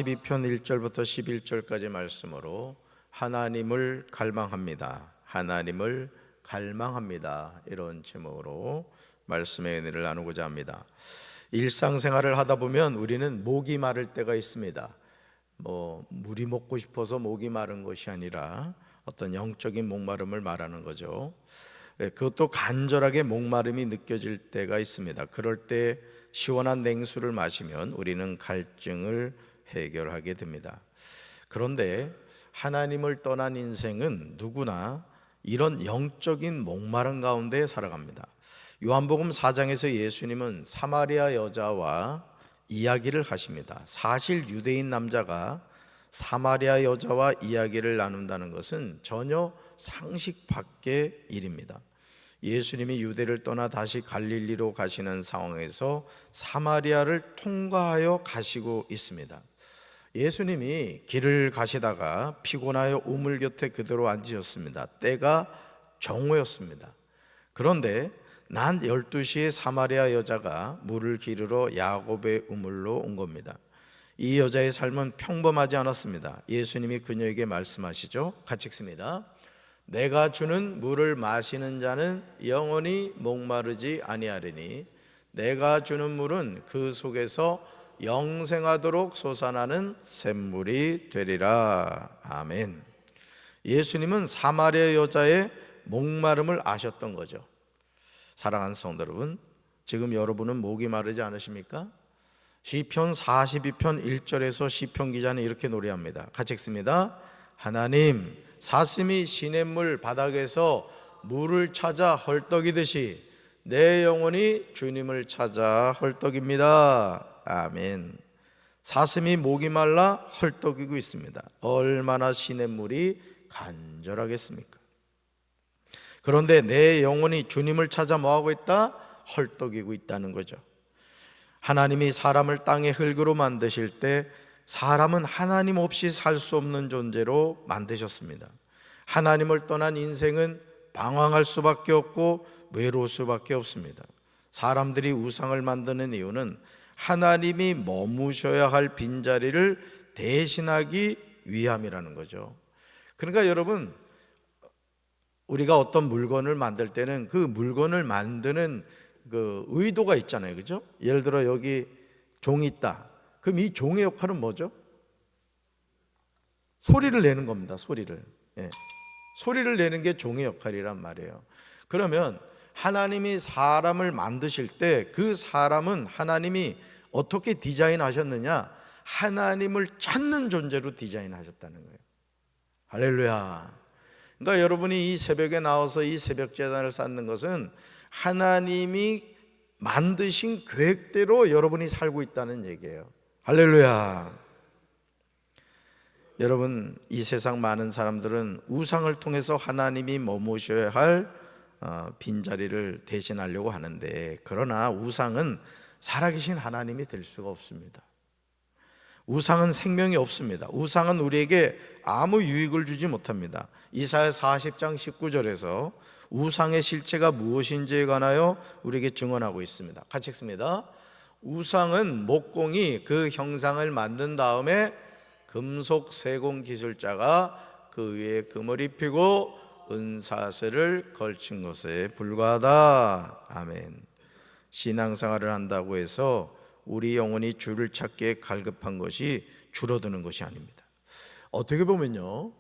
42편 1절부터 11절까지 말씀으로 하나님을 갈망합니다. 하나님을 갈망합니다. 이런 제목으로 말씀의 은혜를 나누고자 합니다. 일상생활을 하다 보면 우리는 목이 마를 때가 있습니다. 물이 먹고 싶어서 목이 마른 것이 아니라 어떤 영적인 목마름을 말하는 거죠. 그것도 간절하게 목마름이 느껴질 때가 있습니다. 그럴 때 시원한 냉수를 마시면 우리는 갈증을 해결하게 됩니다. 그런데 하나님을 떠난 인생은 누구나 이런 영적인 목마름 가운데 살아갑니다. 요한복음 4장에서 예수님은 사마리아 여자와 이야기를 하십니다. 사실 유대인 남자가 사마리아 여자와 이야기를 나눈다는 것은 전혀 상식 밖의 일입니다. 예수님이 유대를 떠나 다시 갈릴리로 가시는 상황에서 사마리아를 통과하여 가시고 있습니다. 예수님이 길을 가시다가 피곤하여 우물 곁에 그대로 앉으셨습니다. 때가 정오였습니다. 그런데 낮 12시에 사마리아 여자가 물을 기르러 야곱의 우물로 온 겁니다. 이 여자의 삶은 평범하지 않았습니다. 예수님이 그녀에게 말씀하시죠. 같이 읽습니다. 내가 주는 물을 마시는 자는 영원히 목마르지 아니하리니 내가 주는 물은 그 속에서 영생하도록 솟아나는 샘물이 되리라. 아멘. 예수님은 사마리아 여자의 목마름을 아셨던 거죠. 사랑하는 성도 여러분, 지금 여러분은 목이 마르지 않으십니까? 시편 42편 1절에서 시편 기자는 이렇게 노래합니다. 같이 읽습니다. 하나님, 사슴이 시냇물 바닥에서 물을 찾아 헐떡이듯이 내 영혼이 주님을 찾아 헐떡입니다. 아멘. 사슴이 목이 말라 헐떡이고 있습니다. 얼마나 시냇물이 간절하겠습니까? 그런데 내 영혼이 주님을 찾아 뭐하고 있다? 헐떡이고 있다는 거죠. 하나님이 사람을 땅의 흙으로 만드실 때 사람은 하나님 없이 살 수 없는 존재로 만드셨습니다. 하나님을 떠난 인생은 방황할 수밖에 없고 외로울 수밖에 없습니다. 사람들이 우상을 만드는 이유는 하나님이 머무셔야 할 빈자리를 대신하기 위함이라는 거죠. 그러니까 여러분, 우리가 어떤 물건을 만들 때는 그 물건을 만드는 그 의도가 있잖아요, 그죠? 예를 들어 여기 종이 있다. 그럼 이 종의 역할은 뭐죠? 소리를 내는 겁니다. 소리를. 소리를 내는 게 종의 역할이란 말이에요. 그러면 하나님이 사람을 만드실 때 그 사람은 하나님이 어떻게 디자인하셨느냐? 하나님을 찾는 존재로 디자인하셨다는 거예요. 할렐루야. 그러니까 여러분이 이 새벽에 나와서 이 새벽 제단을 쌓는 것은 하나님이 만드신 계획대로 여러분이 살고 있다는 얘기예요. 할렐루야. 여러분, 이 세상 많은 사람들은 우상을 통해서 하나님이 머무셔야 할 빈자리를 대신하려고 하는데, 그러나 우상은 살아계신 하나님이 될 수가 없습니다. 우상은 생명이 없습니다. 우상은 우리에게 아무 유익을 주지 못합니다. 이사야 40장 19절에서 우상의 실체가 무엇인지에 관하여 우리에게 증언하고 있습니다. 같이 읽습니다. 우상은 목공이 그 형상을 만든 다음에 금속 세공 기술자가 그 위에 금을 입히고 은사슬을 걸친 것에 불과하다. 아멘. 신앙생활을 한다고 해서 우리 영혼이 주를 찾기에 갈급한 것이 줄어드는 것이 아닙니다. 어떻게 보면요,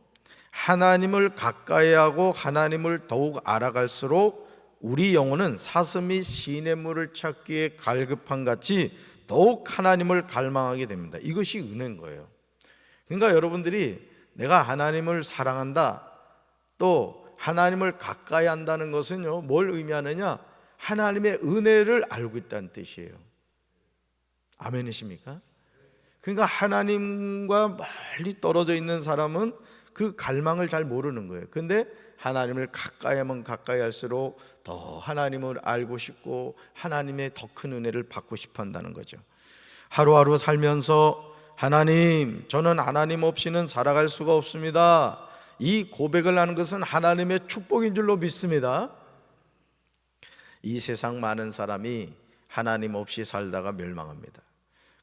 하나님을 가까이 하고 하나님을 더욱 알아갈수록 우리 영혼은 사슴이 시냇물을 찾기에 갈급한 같이 더욱 하나님을 갈망하게 됩니다. 이것이 은혜인 거예요. 그러니까 여러분들이 내가 하나님을 사랑한다, 또 하나님을 가까이 한다는 것은요, 뭘 의미하느냐? 하나님의 은혜를 알고 있다는 뜻이에요. 아멘이십니까? 그러니까 하나님과 멀리 떨어져 있는 사람은 그 갈망을 잘 모르는 거예요. 근데 하나님을 가까이 하면 가까이 할수록 더 하나님을 알고 싶고 하나님의 더 큰 은혜를 받고 싶어 한다는 거죠. 하루하루 살면서 하나님, 저는 하나님 없이는 살아갈 수가 없습니다. 이 고백을 하는 것은 하나님의 축복인 줄로 믿습니다. 이 세상 많은 사람이 하나님 없이 살다가 멸망합니다.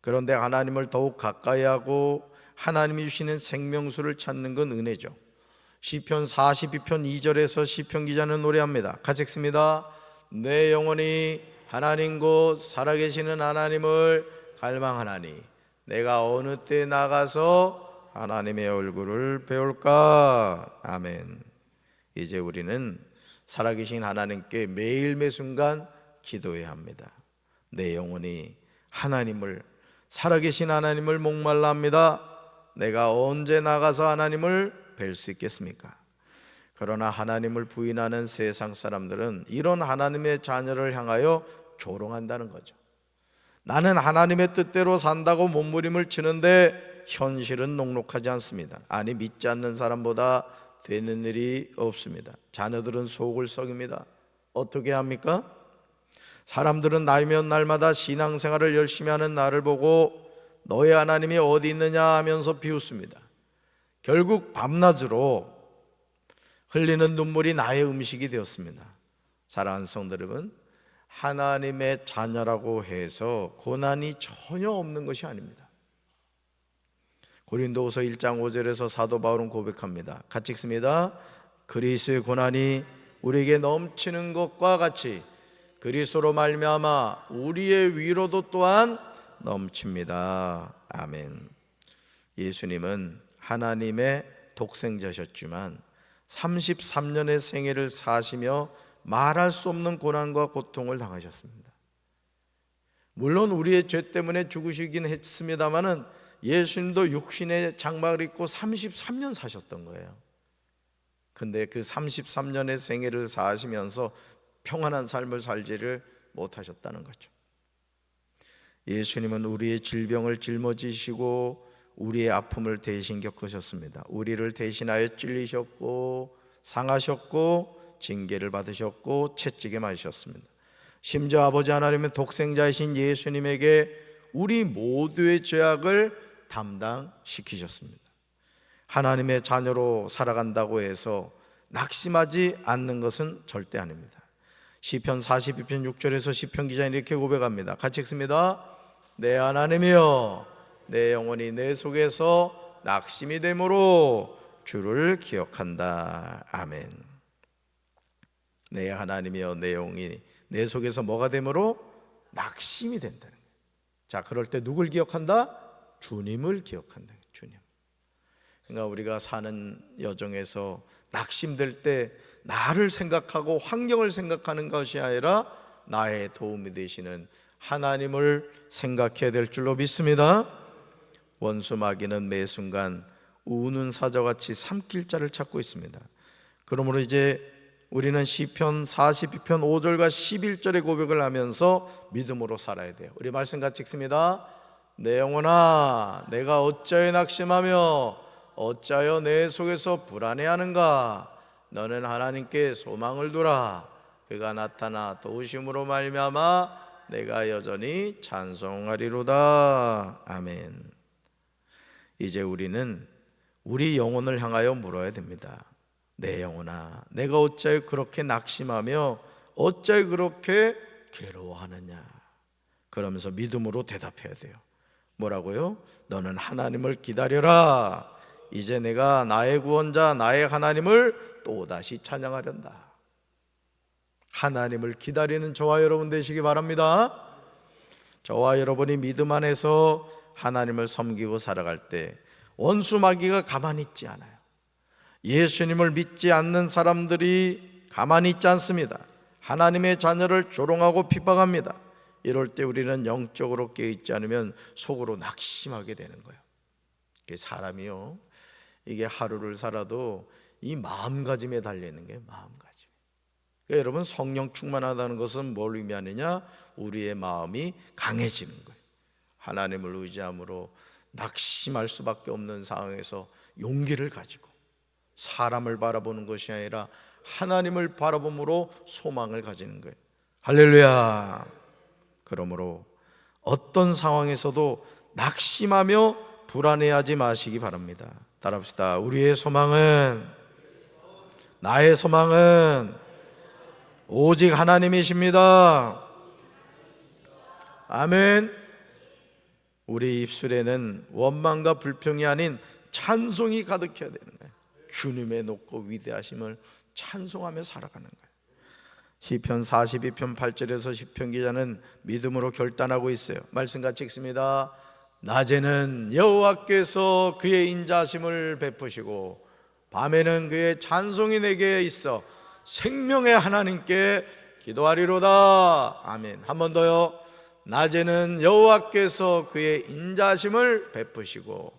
그런데 하나님을 더욱 가까이 하고 하나님이 주시는 생명수를 찾는 건 은혜죠. 시편 42편 2절에서 시편 기자는 노래합니다. 같이 읽습니다. 내 영혼이 하나님 곧 살아계시는 하나님을 갈망하나니 내가 어느 때 나가서 하나님의 얼굴을 배울까. 아멘. 이제 우리는 살아계신 하나님께 매일 매순간 기도해야 합니다. 내 영혼이 하나님을, 살아계신 하나님을 목말라 합니다. 내가 언제 나가서 하나님을 뵐 수 있겠습니까? 그러나 하나님을 부인하는 세상 사람들은 이런 하나님의 자녀를 향하여 조롱한다는 거죠. 나는 하나님의 뜻대로 산다고 몸부림을 치는데 현실은 녹록하지 않습니다. 아니, 믿지 않는 사람보다 되는 일이 없습니다. 자녀들은 속을 썩입니다. 어떻게 합니까? 사람들은 날면 날마다 신앙생활을 열심히 하는 나를 보고 너의 하나님이 어디 있느냐 하면서 비웃습니다. 결국 밤낮으로 흘리는 눈물이 나의 음식이 되었습니다. 사랑하는 성도 여러분, 하나님의 자녀라고 해서 고난이 전혀 없는 것이 아닙니다. 고린도후서 1장 5절에서 사도 바울은 고백합니다. 같이 읽습니다. 그리스도의 고난이 우리에게 넘치는 것과 같이 그리스도로 말미암아 우리의 위로도 또한 넘칩니다. 아멘. 예수님은 하나님의 독생자셨지만 33년의 생애를 사시며 말할 수 없는 고난과 고통을 당하셨습니다. 물론 우리의 죄 때문에 죽으시긴 했습니다마는 예수님도 육신의 장막을 입고 33년 사셨던 거예요. 근데 그 33년의 생애를 사시면서 평안한 삶을 살지를 못하셨다는 거죠. 예수님은 우리의 질병을 짊어지시고 우리의 아픔을 대신 겪으셨습니다. 우리를 대신하여 찔리셨고 상하셨고 징계를 받으셨고 채찍에 맞으셨습니다. 심지어 아버지 하나님의 독생자이신 예수님에게 우리 모두의 죄악을 담당시키셨습니다. 하나님의 자녀로 살아간다고 해서 낙심하지 않는 것은 절대 아닙니다. 시편 42편 6절에서 시편 기자는 이렇게 고백합니다. 같이 읽습니다. 내 하나님이여 내 영혼이 내 속에서 낙심이 되므로 주를 기억한다. 아멘. 내 하나님이여 내 영혼이 내 속에서 뭐가 되므로 낙심이 된다는 거예요. 자, 그럴 때 누굴 기억한다? 주님을 기억한다. 주님. 그러니까 우리가 사는 여정에서 낙심될 때 나를 생각하고 환경을 생각하는 것이 아니라 나의 도움이 되시는 하나님을 생각해야 될 줄로 믿습니다. 원수 마귀는 매 순간 우는 사자같이 삼킬 자를 찾고 있습니다. 그러므로 이제 우리는 시편 42편 5절과 11절의 고백을 하면서 믿음으로 살아야 돼요. 우리 말씀 같이 읽습니다. 내 영혼아 내가 어찌하여 낙심하며 어찌하여 내 속에서 불안해하는가. 너는 하나님께 소망을 두라. 그가 나타나 도우심으로 말미암아 내가 여전히 찬송하리로다. 아멘. 이제 우리는 우리 영혼을 향하여 물어야 됩니다. 내 영혼아 내가 어찌하여 그렇게 낙심하며 어찌하여 그렇게 괴로워하느냐. 그러면서 믿음으로 대답해야 돼요. 뭐라고요? 너는 하나님을 기다려라. 이제 내가 나의 구원자 나의 하나님을 또다시 찬양하련다. 하나님을 기다리는 저와 여러분 되시기 바랍니다. 저와 여러분이 믿음 안에서 하나님을 섬기고 살아갈 때 원수 마귀가 가만히 있지 않아요. 예수님을 믿지 않는 사람들이 가만히 있지 않습니다. 하나님의 자녀를 조롱하고 핍박합니다. 이럴 때 우리는 영적으로 깨어있지 않으면 속으로 낙심하게 되는 거예요. 사람이요, 이게 하루를 살아도 이 마음가짐에 달려있는 게 마음가짐. 그러니까 여러분, 성령 충만하다는 것은 뭘 의미하느냐? 우리의 마음이 강해지는 거예요. 하나님을 의지함으로 낙심할 수밖에 없는 상황에서 용기를 가지고 사람을 바라보는 것이 아니라 하나님을 바라봄으로 소망을 가지는 거예요. 할렐루야. 그러므로 어떤 상황에서도 낙심하며 불안해하지 마시기 바랍니다. 따라합시다. 우리의 소망은, 나의 소망은 오직 하나님이십니다. 아멘. 우리 입술에는 원망과 불평이 아닌 찬송이 가득해야 되는 거예요. 주님의 높고 위대하심을 찬송하며 살아가는 거예요. 시편 42편 8절에서 시편 기자는 믿음으로 결단하고 있어요. 말씀 같이 읽습니다. 낮에는 여호와께서 그의 인자하심을 베푸시고 밤에는 그의 찬송이 내게 있어 생명의 하나님께 기도하리로다. 아멘. 한 번 더요. 낮에는 여호와께서 그의 인자하심을 베푸시고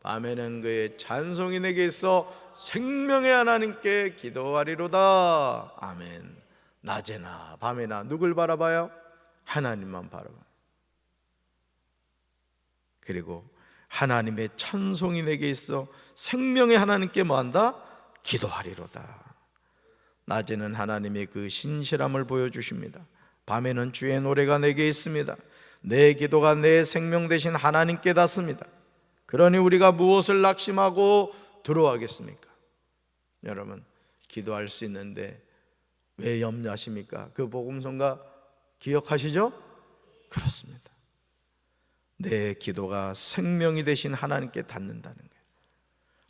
밤에는 그의 찬송이 내게 있어 생명의 하나님께 기도하리로다. 아멘. 낮에나 밤에나 누굴 바라봐요? 하나님만 바라봐요. 그리고 하나님의 찬송이 내게 있어 생명의 하나님께 뭐한다? 기도하리로다. 낮에는 하나님의 그 신실함을 보여주십니다. 밤에는 주의 노래가 내게 있습니다. 내 기도가 내 생명 되신 하나님께 닿습니다. 그러니 우리가 무엇을 낙심하고 두려워하겠습니까? 여러분, 기도할 수 있는데 왜 염려하십니까? 그 복음성가 기억하시죠? 그렇습니다. 내 기도가 생명이 되신 하나님께 닿는다는 거예요.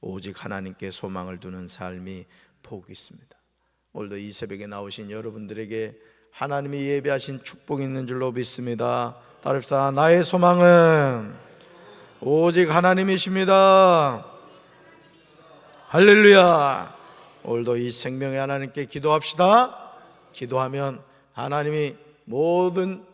오직 하나님께 소망을 두는 삶이 복이 있습니다. 오늘도 이 새벽에 나오신 여러분들에게 하나님이 예배하신 축복이 있는 줄로 믿습니다. 따릅시다. 나의 소망은 오직 하나님이십니다. 할렐루야. 오늘도 이 생명의 하나님께 기도합시다. 기도하면 하나님이 모든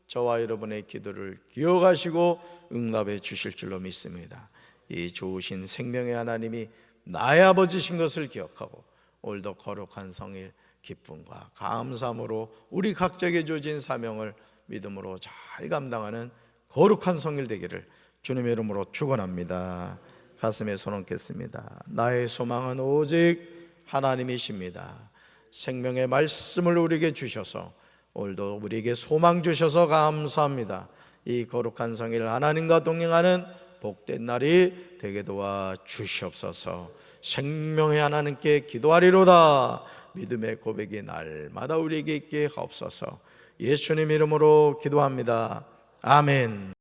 저와 여러분의 기도를 기억하시고 응답해 주실 줄로 믿습니다. 이 좋으신 생명의 하나님이 나의 아버지신 것을 기억하고 오늘도 거룩한 성일 기쁨과 감사함으로 우리 각자에게 주어진 사명을 믿음으로 잘 감당하는 거룩한 성일 되기를 주님의 이름으로 축원합니다. 가슴에 손 얹겠습니다. 나의 소망은 오직 하나님이십니다. 생명의 말씀을 우리에게 주셔서 오늘도 우리에게 소망 주셔서 감사합니다. 이 거룩한 성일 하나님과 동행하는 복된 날이 되게 도와 주시옵소서. 생명의 하나님께 기도하리로다. 믿음의 고백이 날마다 우리에게 있게 하옵소서. 예수님 이름으로 기도합니다. 아멘.